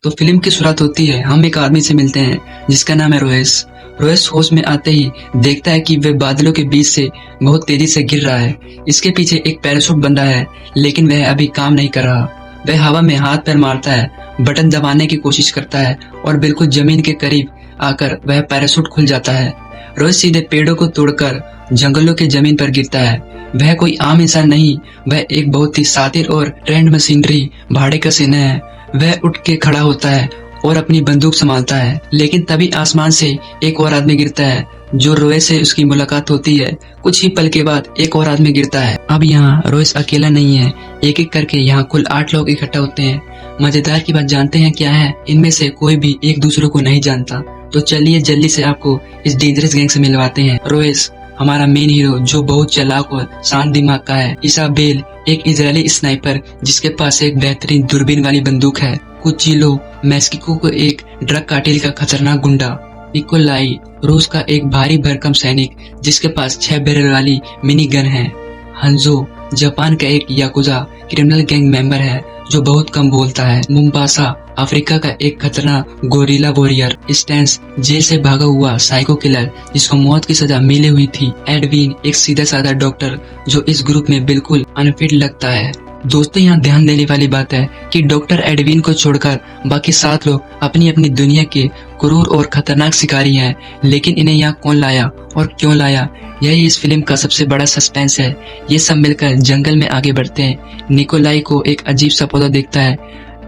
तो फिल्म की शुरुआत होती है। हम एक आदमी से मिलते हैं जिसका नाम है रोएस। रोएस होश में आते ही देखता है कि वह बादलों के बीच से बहुत तेजी से गिर रहा है। इसके पीछे एक पैराशूट बंधा है, लेकिन वह अभी काम नहीं कर रहा। वह हवा में हाथ पैर मारता है, बटन दबाने की कोशिश करता है और बिल्कुल जमीन के करीब आकर वह पैराशूट खुल जाता है। रोएस सीधे पेड़ों को तोड़कर जंगलों की जमीन पर गिरता है। वह कोई आम इंसान नहीं, वह एक बहुत ही शातिर और ट्रेंड मशीनरी भाड़े का सेना है। वह उठ के खड़ा होता है और अपनी बंदूक संभालता है, लेकिन तभी आसमान से एक और आदमी गिरता है। जो रोएस से उसकी मुलाकात होती है। कुछ ही पल के बाद एक और आदमी गिरता है। अब यहाँ रोएस अकेला नहीं है, एक एक करके यहाँ कुल 8 लोग इकट्ठा होते हैं। मजेदार की बात जानते हैं क्या है? इनमें से कोई भी एक दूसरे को नहीं जानता। तो चलिए जल्दी से आपको इस डेंजरस गैंग से मिलवाते हैं। रोएस हमारा मेन हीरो, जो बहुत चालाक और शांत दिमाग का है। इसाबेल एक इजरायली स्नाइपर जिसके पास एक बेहतरीन दूरबीन वाली बंदूक है। कुचिलो मैक्सिको को एक ड्रग कार्टेल का खतरनाक गुंडा। निकोलाई रूस का एक भारी भरकम सैनिक जिसके पास 6 बैरल वाली मिनी गन है। हंजो जापान का एक याकुजा क्रिमिनल गैंग मेंबर है जो बहुत कम बोलता है। मुम्बासा अफ्रीका का एक खतरनाक गोरिल्ला वॉरियर। स्टैंस जेल से भागा हुआ साइको किलर जिसको मौत की सजा मिली हुई थी। एडविन एक सीधा साधा डॉक्टर जो इस ग्रुप में बिल्कुल अनफिट लगता है। दोस्तों, यहाँ ध्यान देने वाली बात है कि डॉक्टर एडविन को छोड़कर बाकी 7 लोग अपनी अपनी दुनिया के क्रूर और खतरनाक शिकारी हैं। लेकिन इन्हें यहाँ कौन लाया और क्यों लाया, यही इस फिल्म का सबसे बड़ा सस्पेंस है। ये सब मिलकर जंगल में आगे बढ़ते हैं। निकोलाई को एक अजीब सा पौधा दिखता है।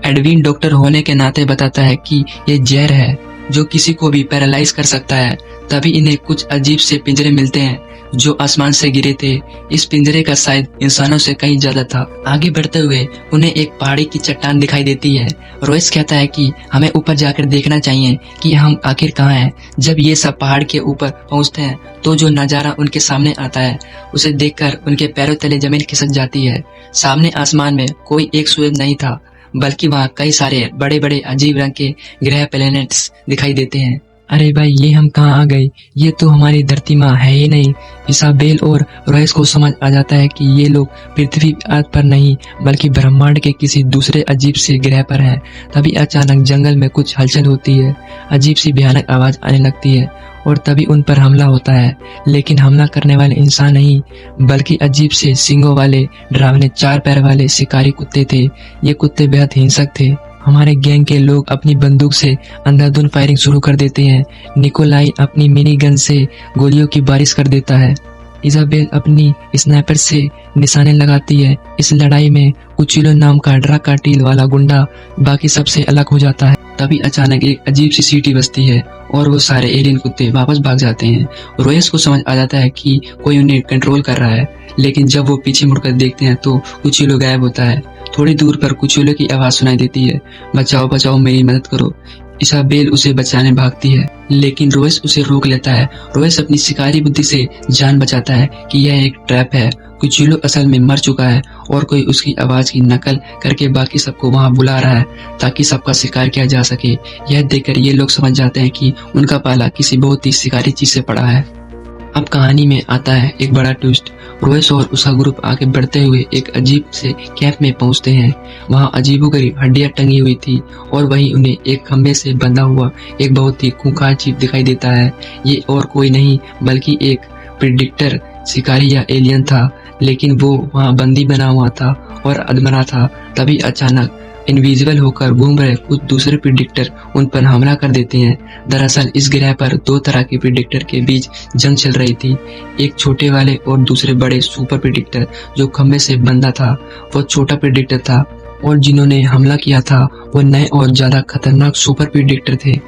एडविन डॉक्टर होने के नाते बताता है कि ये जहर है जो किसी को भी पैरालाइज कर सकता है। तभी इन्हें कुछ अजीब से पिंजरे मिलते हैं जो आसमान से गिरे थे। इस पिंजरे का शायद इंसानों से कहीं ज्यादा था। आगे बढ़ते हुए उन्हें एक पहाड़ी की चट्टान दिखाई देती है। रोएस कहता है कि हमें ऊपर जाकर देखना चाहिए कि हम आखिर कहाँ हैं। जब ये सब पहाड़ के ऊपर पहुँचते हैं तो जो नजारा उनके सामने आता है उसे देखकर उनके पैरों तले जमीन खिसक जाती है। सामने आसमान में कोई एक सूरज नहीं था, बल्कि वहाँ कई सारे बड़े बड़े अजीब रंग के ग्रह प्लैनेट्स दिखाई देते हैं। अरे भाई, ये हम कहाँ आ गए? ये तो हमारी धरती माँ है ही नहीं। इसाबेल और रोएस को समझ आ जाता है कि ये लोग पृथ्वी अर्थ पर नहीं बल्कि ब्रह्मांड के किसी दूसरे अजीब से ग्रह पर हैं। तभी अचानक जंगल में कुछ हलचल होती है। अजीब सी भयानक आवाज आने लगती है और तभी उन पर हमला होता है। लेकिन हमला करने वाले इंसान नहीं बल्कि अजीब से सींगों वाले डरावने 4 पैर वाले शिकारी कुत्ते थे। ये कुत्ते बेहद हिंसक थे। हमारे गैंग के लोग अपनी बंदूक से अंधाधुंध फायरिंग शुरू कर देते हैं। निकोलाई अपनी मिनी गन से गोलियों की बारिश कर देता है। इजाबेल अपनी स्नाइपर से निशाने लगाती है। इस लड़ाई में कुचिलो नाम का ड्रग कार्टेल वाला गुंडा बाकी सबसे अलग हो जाता है। तभी अचानक एक अजीब सी सीटी बजती है और वो सारे एलियन कुत्ते वापस भाग जाते हैं। रोएस को समझ आ जाता है कि कोई उन्हें कंट्रोल कर रहा है, लेकिन जब वो पीछे मुड़कर देखते हैं तो कुचिलो गायब होता है। थोड़ी दूर पर कुचिलो की आवाज सुनाई देती है, बचाओ बचाओ, मेरी मदद करो। इसाबेल उसे बचाने भागती है, लेकिन रोएस उसे रोक लेता है। रोएस अपनी शिकारी बुद्धि से जान बचाता है कि यह एक ट्रैप है। कुचिलो असल में मर चुका है और कोई उसकी आवाज की नकल करके बाकी सबको वहां बुला रहा है ताकि सबका शिकार किया जा सके। यह देखकर ये लोग समझ जाते हैं कि उनका पाला किसी बहुत ही शिकारी चीज से पड़ा है। अब कहानी में आता है एक बड़ा ट्विस्ट। रोएस और उसका ग्रुप आगे बढ़ते हुए एक अजीब से कैंप में पहुंचते हैं। वहां अजीबोगरीब हड्डियां टंगी हुई थी और वहीं उन्हें एक खंबे से बंधा हुआ एक बहुत ही खूंखार जीव दिखाई देता है। ये और कोई नहीं बल्कि एक प्रेडिक्टर शिकारी या एलियन था, लेकिन वो वहां बंदी बना हुआ था और अधमरा था। तभी अचानक इनविजिबल होकर घूम रहे कुछ दूसरे प्रेडिक्टर उन पर हमला कर देते हैं। दरअसल इस ग्रह पर 2 तरह के प्रेडिक्टर के बीच जंग चल रही थी। एक छोटे वाले और दूसरे बड़े सुपर प्रेडिक्टर। जो खंबे से बंधा था वो छोटा प्रेडिक्टर था और जिन्होंने हमला किया था वो नए और ज्यादा खतरनाक सुपर प्रेडिक्टर थे।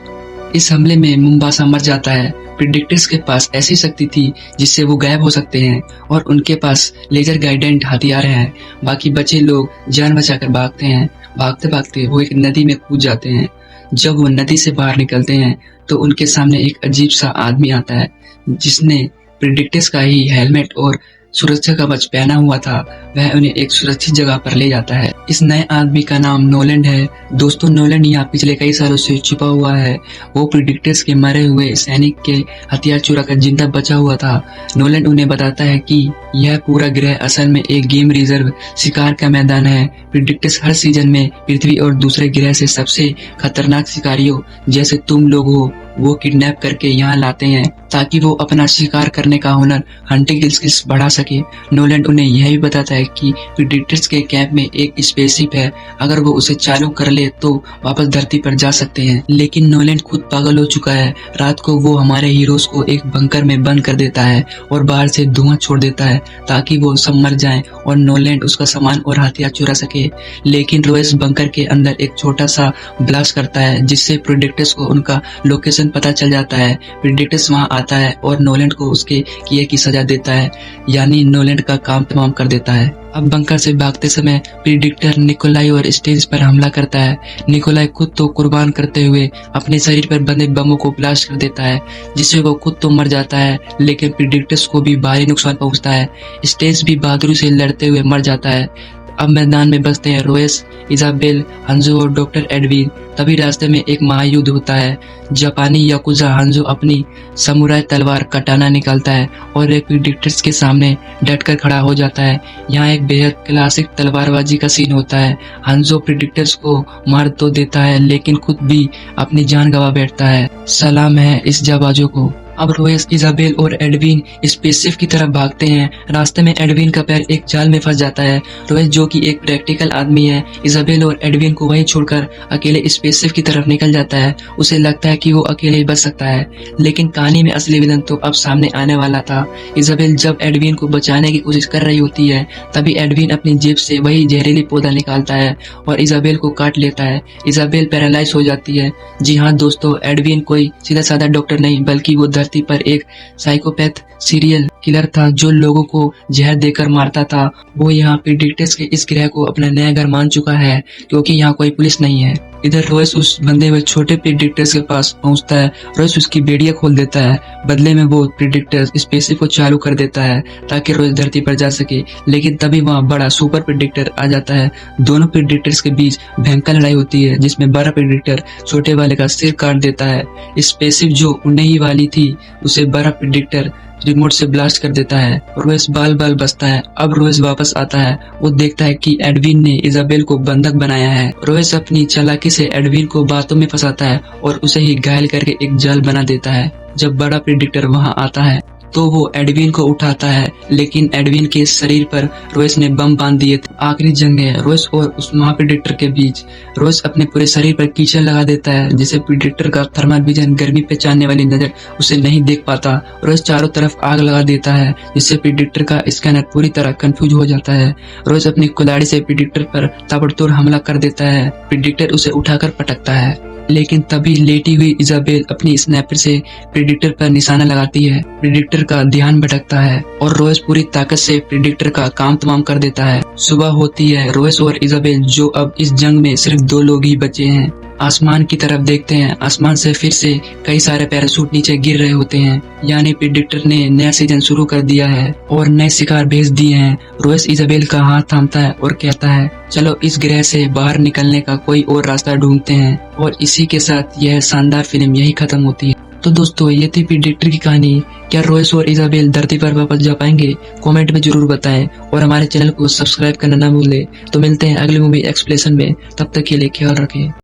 इस हमले में मुम्बासा मर जाता है। प्रेडिक्टर्स के पास ऐसी शक्ति थी जिससे वो गायब हो सकते हैं और उनके पास लेजर गाइडेंट हथियार हैं। बाकी बचे लोग जान बचाकर भागते हैं। भागते भागते वो एक नदी में कूद जाते हैं। जब वो नदी से बाहर निकलते हैं तो उनके सामने एक अजीब सा आदमी आता है जिसने प्रेडिक्टर्स का ही हेलमेट और सुरक्षा कवच पहना हुआ था वह उन्हें एक सुरक्षित जगह पर ले जाता है। इस नए आदमी का नाम नोलैंड है। दोस्तों, नोलैंड यहाँ पिछले कई सालों से छुपा हुआ है। वो प्रिडिक्टर्स के मरे हुए सैनिक के हथियार चुरा कर जिंदा बचा हुआ था। नोलैंड उन्हें बताता है कि यह पूरा ग्रह असल में एक गेम रिजर्व शिकार का मैदान है। प्रिडिक्टर्स हर सीजन में पृथ्वी और दूसरे ग्रह से सबसे खतरनाक शिकारियों जैसे तुम लोग हो वो किडनैप करके यहाँ लाते हैं ताकि वो अपना शिकार करने का हुनर हंटिंग स्किल्स बढ़ा सके। नोलैंड उन्हें यह भी बताता है कि प्रिडेटर्स के कैंप में एक स्पेसशिप है, अगर वो उसे चालू कर ले तो वापस धरती पर जा सकते हैं। लेकिन नोलैंड खुद पागल हो चुका है। रात को वो हमारे हीरोज को एक बंकर में बंद कर देता है और बाहर से धुआं छोड़ देता है ताकि वो सब मर जाएं और नोलैंड उसका सामान और हथियार चुरा सके। लेकिन रोयस बंकर के अंदर एक छोटा सा ब्लास्ट करता है जिससे प्रिडेटर्स को उनका लोकेशन पता चल जाता है। प्रिडेटर्स वहां आता है और नोलैंड को उसके किए की सजा देता है, यानी नोलैंड का काम तमाम कर देता है। अब बंकर से भागते समय प्रिडिक्टर निकोलाई और स्टेज पर हमला करता है। निकोलाई खुद तो कुर्बान करते हुए अपने शरीर पर बंधे बमों को ब्लास्ट कर देता है जिससे वो खुद तो मर जाता है लेकिन प्रिडिक्टर्स को भी भारी नुकसान पहुंचता है। स्टेज भी बहादुरी से लड़ते हुए मर जाता है। अब मैदान में बचते हैं रोयस, इजाबेल, हंजो और डॉक्टर एडविन। तभी रास्ते में एक महायुद्ध होता है। जापानी याकुजा हंजो अपनी समुराई तलवार कटाना निकालता है और एक प्रिडिक्टर्स के सामने डटकर खड़ा हो जाता है। यहाँ एक बेहद क्लासिक तलवारबाजी का सीन होता है। हंजो प्रिडिक्टर्स को मार तो देता है लेकिन खुद भी अपनी जान गंवा बैठता है। सलाम है इस जाबाजों को। अब रोयस, इजाबेल और एडविन स्पेसशिप की तरफ भागते हैं। रास्ते में एडविन का पैर एक जाल में फंस जाता है। रोयस, जो कि एक प्रैक्टिकल आदमी है, इजाबेल और एडविन को वहीं छोड़कर अकेले स्पेसशिप की तरफ निकल जाता है। उसे लगता है कि वो अकेले ही बच सकता है, लेकिन कहानी में असली विलन तो अब सामने आने वाला था। इजाबेल जब एडविन को बचाने की कोशिश कर रही होती है तभी एडविन अपनी जेब से वही जहरीली पौधा निकालता है और इजाबेल को काट लेता है। इजाबेल पैरालाइज हो जाती है। जी हाँ दोस्तों, एडविन कोई सीधा साधा डॉक्टर नहीं बल्कि वो धरती पर एक साइकोपैथ सीरियल किलर था जो लोगों को जहर देकर मारता था। वो यहाँ प्रिडिक्टर्स के इस ग्रह को अपना नया घर मान चुका है क्योंकि यहाँ कोई पुलिस नहीं है। इधर रोयस उस बंधे हुए छोटे प्रिडिक्टर्स के पास पहुंचता है। रोयस उसकी बेड़ियां खोल देता है। बदले में वो प्रिडिक्टर्स स्पेसशिप को चालू कर देता है ताकि रोयस धरती पर जा सके। लेकिन तभी वहाँ बड़ा सुपर प्रिडिक्टर आ जाता है। दोनों प्रिडिक्टर्स के बीच भयंकर लड़ाई होती है जिसमें बड़ा प्रिडिक्टर छोटे वाले का सिर काट देता है। स्पेसशिप जो उड़ने ही वाली थी उसे बड़ा प्रिडिक्टर रिमोट से ब्लास्ट कर देता है। रोयस बाल बाल बचता है। अब रोयस वापस आता है। वो देखता है कि एडविन ने इजाबेल को बंधक बनाया है। रोयस अपनी चालाकी से एडविन को बातों में फंसाता है और उसे ही घायल करके एक जाल बना देता है। जब बड़ा प्रिडिक्टर वहां आता है तो वो एडविन को उठाता है, लेकिन एडविन के शरीर पर रोयस ने बम बांध दिए थे। आखिरी जंग है रोयस और उस महाप्रिडिक्टर के बीच। रोयस अपने पूरे शरीर पर कीचड़ लगा देता है जिससे प्रिडिक्टर का थर्मल विजन, गर्मी पहचानने वाली नजर उसे नहीं देख पाता। रोयस चारों तरफ आग लगा देता है जिससे प्रिडिक्टर का स्कैनर पूरी तरह कंफ्यूज हो जाता है। रोयस अपनी कुल्हाड़ी से प्रिडिक्टर पर ताबड़तोड़ हमला कर देता है। प्रिडिक्टर उसे उठाकर पटकता है, लेकिन तभी लेटी हुई इजाबेल अपनी स्नैपर से प्रिडिक्टर पर निशाना लगाती है। प्रिडिक्टर का ध्यान भटकता है और रोयस पूरी ताकत से प्रिडिक्टर का काम तमाम कर देता है। सुबह होती है। रोयस और इजाबेल, जो अब इस जंग में सिर्फ 2 लोग ही बचे हैं, आसमान की तरफ देखते हैं। आसमान से फिर से कई सारे पैराशूट नीचे गिर रहे होते हैं, यानी प्रिडिक्टर ने नया सीजन शुरू कर दिया है और नए शिकार भेज दिए हैं। रोयस इजाबेल का हाथ थामता है और कहता है, चलो इस ग्रह से बाहर निकलने का कोई और रास्ता ढूंढते हैं। और इसी के साथ यह शानदार फिल्म यही खत्म होती है। तो दोस्तों, ये थी प्रिडिक्टर की कहानी। क्या रोयस और इजाबेल धरती पर वापस जा पाएंगे? कमेंट में जरूर बताएं और हमारे चैनल को सब्सक्राइब करना ना भूलें। तो मिलते हैं अगली मूवी एक्सप्लेनेशन में। तब तक के लिए ख्याल रखें।